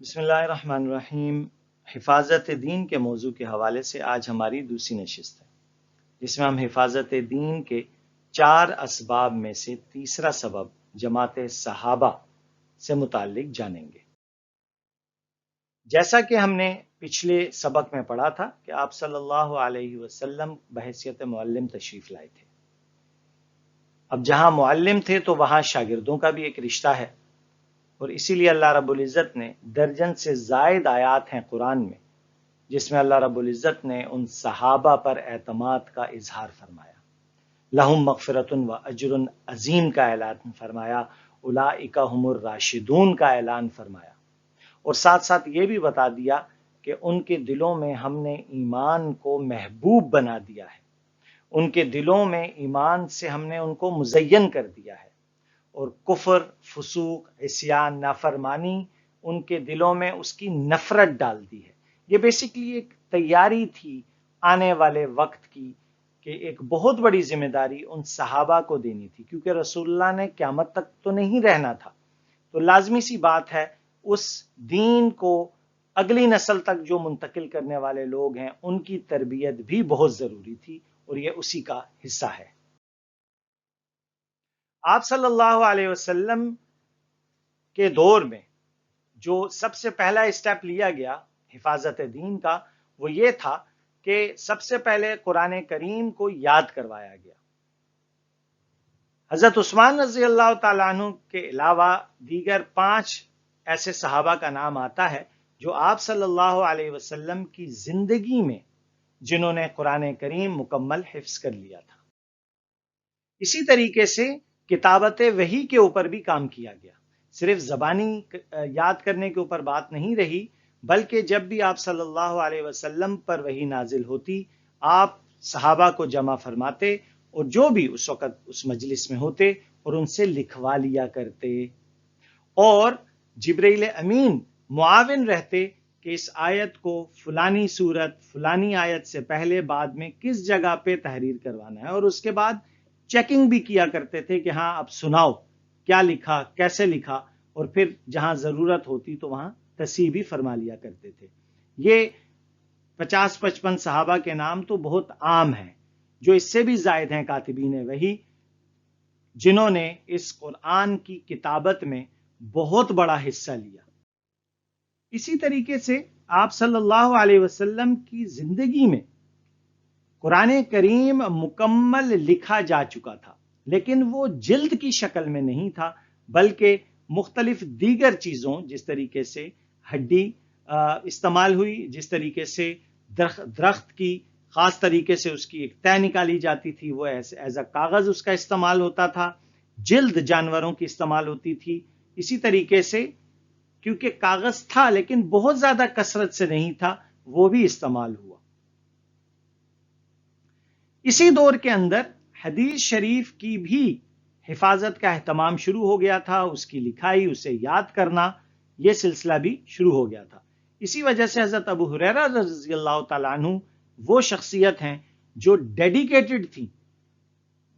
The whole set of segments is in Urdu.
بسم اللہ الرحمن الرحیم۔ حفاظت دین کے موضوع کے حوالے سے آج ہماری دوسری نشست ہے، جس میں ہم حفاظت دین کے 4 اسباب میں سے تیسرا سبب جماعت صحابہ سے متعلق جانیں گے۔ جیسا کہ ہم نے پچھلے سبق میں پڑھا تھا کہ آپ صلی اللہ علیہ وسلم بحیثیت معلم تشریف لائے تھے۔ اب جہاں معلم تھے تو وہاں شاگردوں کا بھی ایک رشتہ ہے، اور اسی لیے اللہ رب العزت نے درجن سے زائد آیات ہیں قرآن میں جس میں اللہ رب العزت نے ان صحابہ پر اعتماد کا اظہار فرمایا، لہم مغفرۃ و اجر عظیم کا اعلان فرمایا، اولئک هم الراشدون کا اعلان فرمایا، اور ساتھ ساتھ یہ بھی بتا دیا کہ ان کے دلوں میں ہم نے ایمان کو محبوب بنا دیا ہے، ان کے دلوں میں ایمان سے ہم نے ان کو مزین کر دیا ہے، اور کفر، فسوق، عصیان، نافرمانی ان کے دلوں میں اس کی نفرت ڈال دی ہے۔ یہ بیسیکلی ایک تیاری تھی آنے والے وقت کی کہ ایک بہت بڑی ذمہ داری ان صحابہ کو دینی تھی، کیونکہ رسول اللہ نے قیامت تک تو نہیں رہنا تھا، تو لازمی سی بات ہے اس دین کو اگلی نسل تک جو منتقل کرنے والے لوگ ہیں ان کی تربیت بھی بہت ضروری تھی، اور یہ اسی کا حصہ ہے۔ آپ صلی اللہ علیہ وسلم کے دور میں جو سب سے پہلا اسٹیپ لیا گیا حفاظت دین کا، وہ یہ تھا کہ سب سے پہلے قرآن کریم کو یاد کروایا گیا۔ حضرت عثمان رضی اللہ تعالیٰ عنہ کے علاوہ دیگر 5 ایسے صحابہ کا نام آتا ہے جو آپ صلی اللہ علیہ وسلم کی زندگی میں جنہوں نے قرآن کریم مکمل حفظ کر لیا تھا۔ اسی طریقے سے کتابت وحی کے اوپر بھی کام کیا گیا، صرف زبانی یاد کرنے کے اوپر بات نہیں رہی، بلکہ جب بھی آپ صلی اللہ علیہ وسلم پر وحی نازل ہوتی آپ صحابہ کو جمع فرماتے، اور جو بھی اس وقت اس مجلس میں ہوتے اور ان سے لکھوا لیا کرتے، اور جبرائیل امین معاون رہتے کہ اس آیت کو فلانی صورت فلانی آیت سے پہلے بعد میں کس جگہ پہ تحریر کروانا ہے، اور اس کے بعد چیکنگ بھی کیا کرتے تھے کہ ہاں اب سناؤ کیا لکھا، کیسے لکھا، اور پھر جہاں ضرورت ہوتی تو وہاں تصحیح بھی فرما لیا کرتے تھے۔ یہ 50-55 صحابہ کے نام تو بہت عام ہیں، جو اس سے بھی زائد ہیں کاتبین وحی، جنہوں نے اس قرآن کی کتابت میں بہت بڑا حصہ لیا۔ اسی طریقے سے آپ صلی اللہ علیہ وسلم کی زندگی میں قرآن کریم مکمل لکھا جا چکا تھا، لیکن وہ جلد کی شکل میں نہیں تھا، بلکہ مختلف دیگر چیزوں جس طریقے سے ہڈی استعمال ہوئی، جس طریقے سے درخت کی خاص طریقے سے اس کی ایک تہ نکالی جاتی تھی، وہ ایز اے کاغذ اس کا استعمال ہوتا تھا، جلد جانوروں کی استعمال ہوتی تھی، اسی طریقے سے کیونکہ کاغذ تھا لیکن بہت زیادہ کثرت سے نہیں تھا، وہ بھی استعمال ہوا۔ اسی دور کے اندر حدیث شریف کی بھی حفاظت کا اہتمام شروع ہو گیا تھا، اس کی لکھائی، اسے یاد کرنا، یہ سلسلہ بھی شروع ہو گیا تھا۔ اسی وجہ سے حضرت ابو ہریرہ رضی اللہ تعالیٰ عنہ وہ شخصیت ہیں جو ڈیڈیکیٹڈ تھی،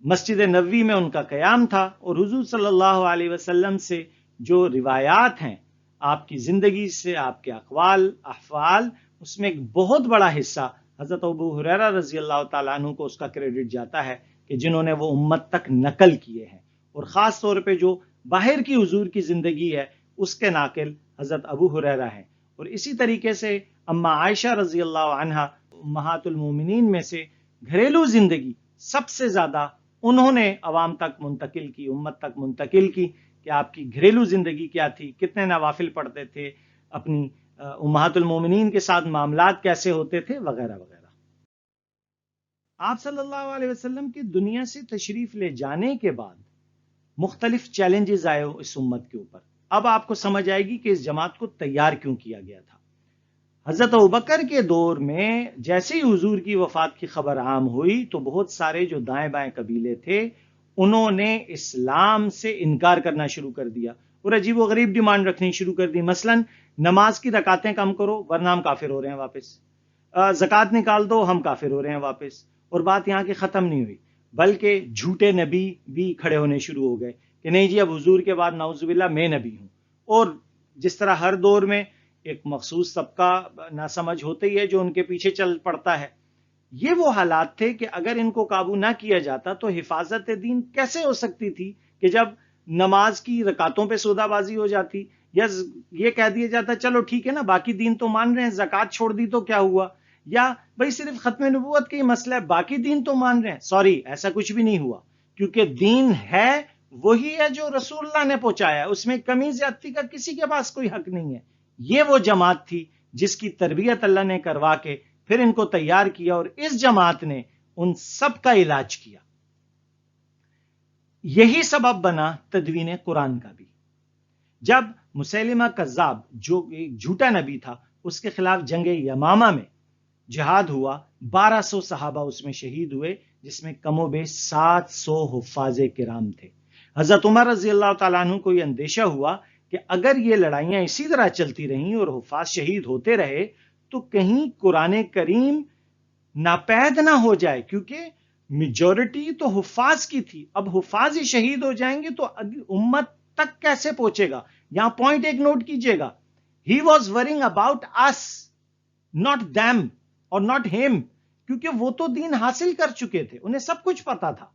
مسجد نبوی میں ان کا قیام تھا، اور حضور صلی اللہ علیہ وسلم سے جو روایات ہیں آپ کی زندگی سے، آپ کے اقوال افعال، اس میں ایک بہت بڑا حصہ حضرت ابو ہریرہ رضی اللہ تعالیٰ عنہ کو اس کا کریڈٹ جاتا ہے کہ جنہوں نے وہ امت تک نقل کیے ہیں، اور خاص طور پہ جو باہر کی حضور کی زندگی ہے اس کے ناقل حضرت ابو ہریرہ ہیں۔ اور اسی طریقے سے اما عائشہ رضی اللہ عنہا امہات المومنین میں سے گھریلو زندگی سب سے زیادہ انہوں نے عوام تک منتقل کی، امت تک منتقل کی کہ آپ کی گھریلو زندگی کیا تھی، کتنے نوافل پڑھتے تھے، اپنی امہات المومنین کے ساتھ معاملات کیسے ہوتے تھے، وغیرہ وغیرہ۔ آپ صلی اللہ علیہ وسلم کی دنیا سے تشریف لے جانے کے بعد مختلف چیلنجز آئے اس امت کے اوپر۔ اب آپ کو سمجھ آئے گی کہ اس جماعت کو تیار کیوں کیا گیا تھا۔ حضرت ابوبکر کے دور میں جیسے ہی حضور کی وفات کی خبر عام ہوئی تو بہت سارے جو دائیں بائیں قبیلے تھے انہوں نے اسلام سے انکار کرنا شروع کر دیا، اور عجیب و غریب ڈیمانڈ رکھنی شروع کر دی، مثلا نماز کی رکعتیں کم کرو ورنہ ہم کافر ہو رہے ہیں واپس، زکوٰۃ نکال دو ہم کافر ہو رہے ہیں واپس۔ اور بات یہاں کی ختم نہیں ہوئی، بلکہ جھوٹے نبی بھی کھڑے ہونے شروع ہو گئے کہ نہیں جی اب حضور کے بعد نعوذ باللہ میں نبی ہوں۔ اور جس طرح ہر دور میں ایک مخصوص طبقہ ناسمجھ ہوتے ہی ہے جو ان کے پیچھے چل پڑتا ہے. یہ وہ حالات تھے کہ اگر ان کو قابو نہ کیا جاتا تو حفاظت دین کیسے ہو سکتی تھی کہ جب نماز کی رکعتوں پہ سودا بازی ہو جاتی یا یہ کہہ دیا جاتا چلو ٹھیک ہے نا باقی دین تو مان رہے ہیں زکوٰۃ چھوڑ دی تو کیا ہوا, یا بھائی صرف ختم نبوت کا ہی مسئلہ ہے باقی دین تو مان رہے ہیں. سوری, ایسا کچھ بھی نہیں ہوا, کیونکہ دین ہے وہی ہے جو رسول اللہ نے پہنچایا ہے, اس میں کمی زیادتی کا کسی کے پاس کوئی حق نہیں ہے. یہ وہ جماعت تھی جس کی تربیت اللہ نے کروا کے پھر ان کو تیار کیا, اور اس جماعت نے ان سب کا علاج کیا. یہی سبب بنا تدوین قرآن کا بھی. جب مسیلمہ کذاب جو ایک جھوٹا نبی تھا اس کے خلاف جنگ یمامہ میں جہاد ہوا, 1200 صحابہ اس میں شہید ہوئے, جس میں کم و بیش 700 حفاظ کرام تھے. حضرت عمر رضی اللہ تعالیٰ عنہ کو یہ اندیشہ ہوا کہ اگر یہ لڑائیاں اسی طرح چلتی رہیں اور حفاظ شہید ہوتے رہے تو کہیں قرآن کریم ناپید نہ ہو جائے, کیونکہ میجورٹی تو حفاظ کی تھی. اب حفاظ ہی شہید ہو جائیں گے تو امت تک کیسے پہنچے گا. یہاں پوائنٹ ایک نوٹ کیجئے گا, ہی واز ورنگ اباؤٹ اس, ناٹ دیم اور ناٹ ہم, کیونکہ وہ تو دین حاصل کر چکے تھے, انہیں سب کچھ پتا تھا.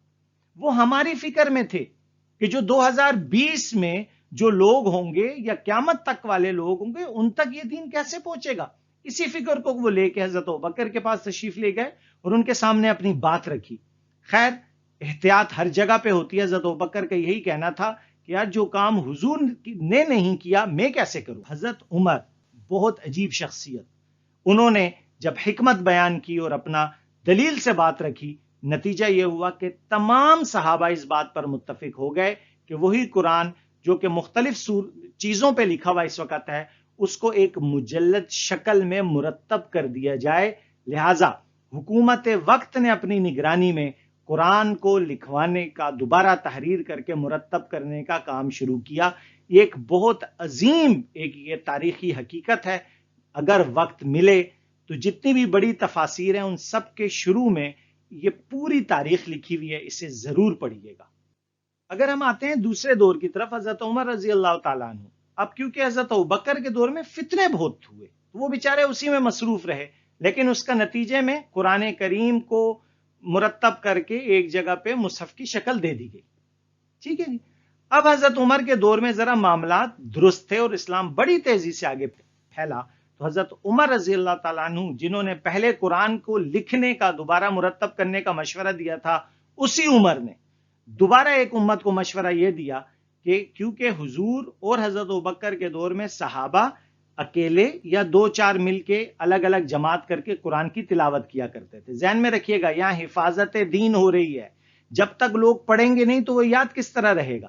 وہ ہماری فکر میں تھے کہ جو 2020 میں جو لوگ ہوں گے یا قیامت تک والے لوگ ہوں گے ان تک یہ دین کیسے پہنچے گا. اسی فکر کو وہ لے کے حضرت ابوبکر کے پاس تشریف لے گئے اور ان کے سامنے اپنی بات رکھی. خیر, احتیاط ہر جگہ پہ ہوتی ہے. حضرت ابوبکر کا یہی کہنا تھا کہ یار جو کام حضور نے نہیں کیا میں کیسے کروں. حضرت عمر بہت عجیب شخصیت, انہوں نے جب حکمت بیان کی اور اپنا دلیل سے بات رکھی, نتیجہ یہ ہوا کہ تمام صحابہ اس بات پر متفق ہو گئے کہ وہی قرآن جو کہ مختلف چیزوں پہ لکھا ہوا اس وقت ہے اس کو ایک مجلد شکل میں مرتب کر دیا جائے. لہذا حکومت وقت نے اپنی نگرانی میں قرآن کو لکھوانے کا, دوبارہ تحریر کر کے مرتب کرنے کا کام شروع کیا. یہ ایک بہت عظیم یہ تاریخی حقیقت ہے. اگر وقت ملے تو جتنی بھی بڑی تفاسیر ہیں ان سب کے شروع میں یہ پوری تاریخ لکھی ہوئی ہے, اسے ضرور پڑھیے گا. اگر ہم آتے ہیں دوسرے دور کی طرف, حضرت عمر رضی اللہ تعالیٰ عنہ, اب کیونکہ حضرت ابوبکر کے دور میں فتنے بہت ہوئے, وہ بیچارے اسی میں مصروف رہے, لیکن اس کا نتیجے میں قرآن کریم کو مرتب کر کے ایک جگہ پہ مصحف کی شکل دے دی گئی. ٹھیک ہے جی. اب حضرت عمر کے دور میں ذرا معاملات درست تھے اور اسلام بڑی تیزی سے آگے پھیلا, تو حضرت عمر رضی اللہ تعالیٰ عنہ جنہوں نے پہلے قرآن کو لکھنے کا, دوبارہ مرتب کرنے کا مشورہ دیا تھا, اسی عمر نے دوبارہ ایک امت کو مشورہ یہ دیا کہ کیونکہ حضور اور حضرت ابوبکر کے دور میں صحابہ اکیلے یا 2-4 مل کے الگ الگ جماعت کر کے قرآن کی تلاوت کیا کرتے تھے. ذہن میں رکھیے گا یہاں حفاظت دین ہو رہی ہے, جب تک لوگ پڑھیں گے نہیں تو وہ یاد کس طرح رہے گا.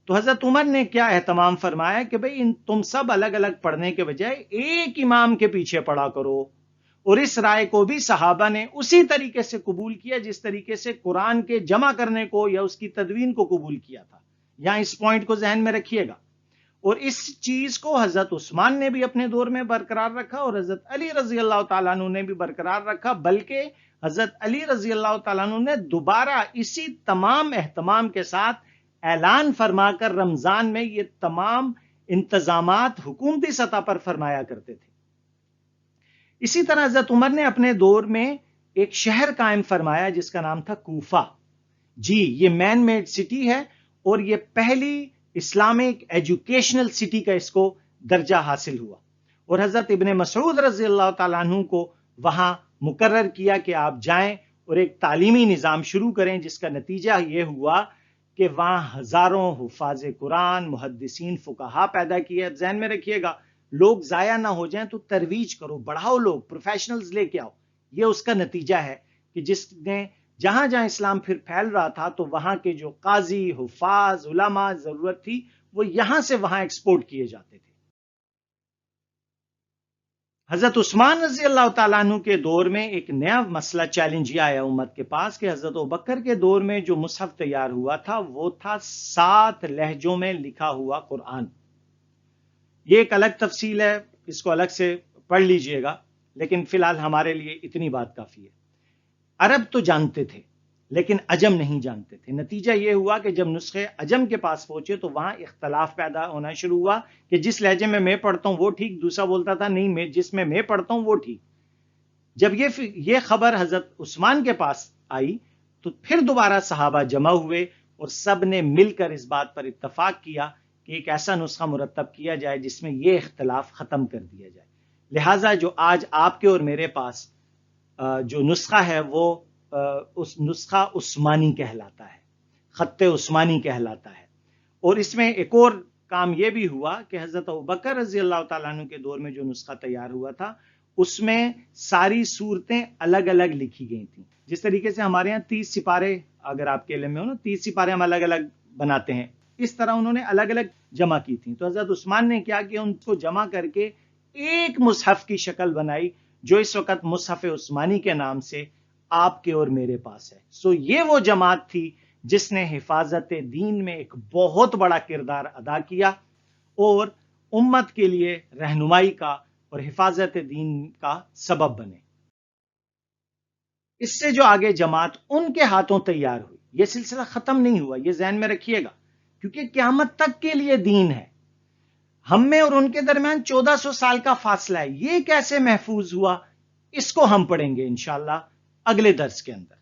تو حضرت عمر نے کیا اہتمام فرمایا کہ بھئی تم سب الگ الگ پڑھنے کے بجائے ایک امام کے پیچھے پڑھا کرو, اور اس رائے کو بھی صحابہ نے اسی طریقے سے قبول کیا جس طریقے سے قرآن کے جمع کرنے کو یا اس کی تدوین کو قبول کیا تھا. یہاں اس پوائنٹ کو ذہن میں رکھیے گا. اور اس چیز کو حضرت عثمان نے بھی اپنے دور میں برقرار رکھا اور حضرت علی رضی اللہ تعالیٰ عنہ نے بھی برقرار رکھا, بلکہ حضرت علی رضی اللہ تعالیٰ عنہ نے دوبارہ اسی تمام اہتمام کے ساتھ اعلان فرما کر رمضان میں یہ تمام انتظامات حکومتی سطح پر فرمایا کرتے تھے. اسی طرح حضرت عمر نے اپنے دور میں ایک شہر قائم فرمایا جس کا نام تھا کوفہ. جی, یہ مین میڈ سٹی ہے اور یہ پہلی اسلامک ایجوکیشنل سٹی کا اس کو درجہ حاصل ہوا, اور حضرت ابن مسعود رضی اللہ تعالیٰ عنہ کو وہاں مقرر کیا کہ آپ جائیں اور ایک تعلیمی نظام شروع کریں, جس کا نتیجہ یہ ہوا کہ وہاں ہزاروں حفاظ قرآن, محدثین, فقہا پیدا کیے. اب ذہن میں رکھیے گا لوگ ضائع نہ ہو جائیں تو ترویج کرو, بڑھاؤ, لوگ پروفیشنلز لے کے آؤ. یہ اس کا نتیجہ ہے کہ جس نے جہاں جہاں اسلام پھر پھیل رہا تھا تو وہاں کے جو قاضی, حفاظ, علماء ضرورت تھی وہ یہاں سے وہاں ایکسپورٹ کیے جاتے تھے. حضرت عثمان رضی اللہ تعالیٰ عنہ کے دور میں ایک نیا مسئلہ چیلنج یہ آیا امت کے پاس کہ حضرت ابوبکر کے دور میں جو مصحف تیار ہوا تھا وہ تھا 7 لہجوں میں لکھا ہوا قرآن. یہ ایک الگ تفصیل ہے, اس کو الگ سے پڑھ لیجئے گا, لیکن فی الحال ہمارے لیے اتنی بات کافی ہے. عرب تو جانتے تھے لیکن عجم نہیں جانتے تھے. نتیجہ یہ ہوا کہ جب نسخے عجم کے پاس پہنچے تو وہاں اختلاف پیدا ہونا شروع ہوا کہ جس لہجے میں پڑھتا ہوں وہ ٹھیک، دوسرا بولتا تھا نہیں جس میں پڑھتا ہوں وہ ٹھیک. جب یہ خبر حضرت عثمان کے پاس آئی تو پھر دوبارہ صحابہ جمع ہوئے اور سب نے مل کر اس بات پر اتفاق کیا کہ ایک ایسا نسخہ مرتب کیا جائے جس میں یہ اختلاف ختم کر دیا جائے. لہٰذا جو آج آپ کے اور میرے پاس جو نسخہ ہے وہ اس نسخہ عثمانی کہلاتا ہے، خط عثمانی کہلاتا ہے. اور اس میں ایک اور کام یہ بھی ہوا کہ حضرت ابوبکر رضی اللہ تعالیٰ عنہ کے دور میں جو نسخہ تیار ہوا تھا اس میں ساری صورتیں الگ الگ لکھی گئی تھیں. جس طریقے سے ہمارے ہاں 30 سپارے اگر آپ کے علم میں ہو نا، 30 سپارے ہم الگ الگ بناتے ہیں، اس طرح انہوں نے الگ الگ جمع کی تھیں. تو حضرت عثمان نے کیا کہ ان کو جمع کر کے ایک مصحف کی شکل بنائی جو اس وقت مصحف عثمانی کے نام سے آپ کے اور میرے پاس ہے. سو یہ وہ جماعت تھی جس نے حفاظت دین میں ایک بہت بڑا کردار ادا کیا اور امت کے لیے رہنمائی کا اور حفاظت دین کا سبب بنے. اس سے جو آگے جماعت ان کے ہاتھوں تیار ہوئی، یہ سلسلہ ختم نہیں ہوا، یہ ذہن میں رکھیے گا، کیونکہ قیامت تک کے لیے دین ہے. ہم میں اور ان کے درمیان 1400 سال کا فاصلہ ہے. یہ کیسے محفوظ ہوا، اس کو ہم پڑھیں گے انشاءاللہ اگلے درس کے اندر.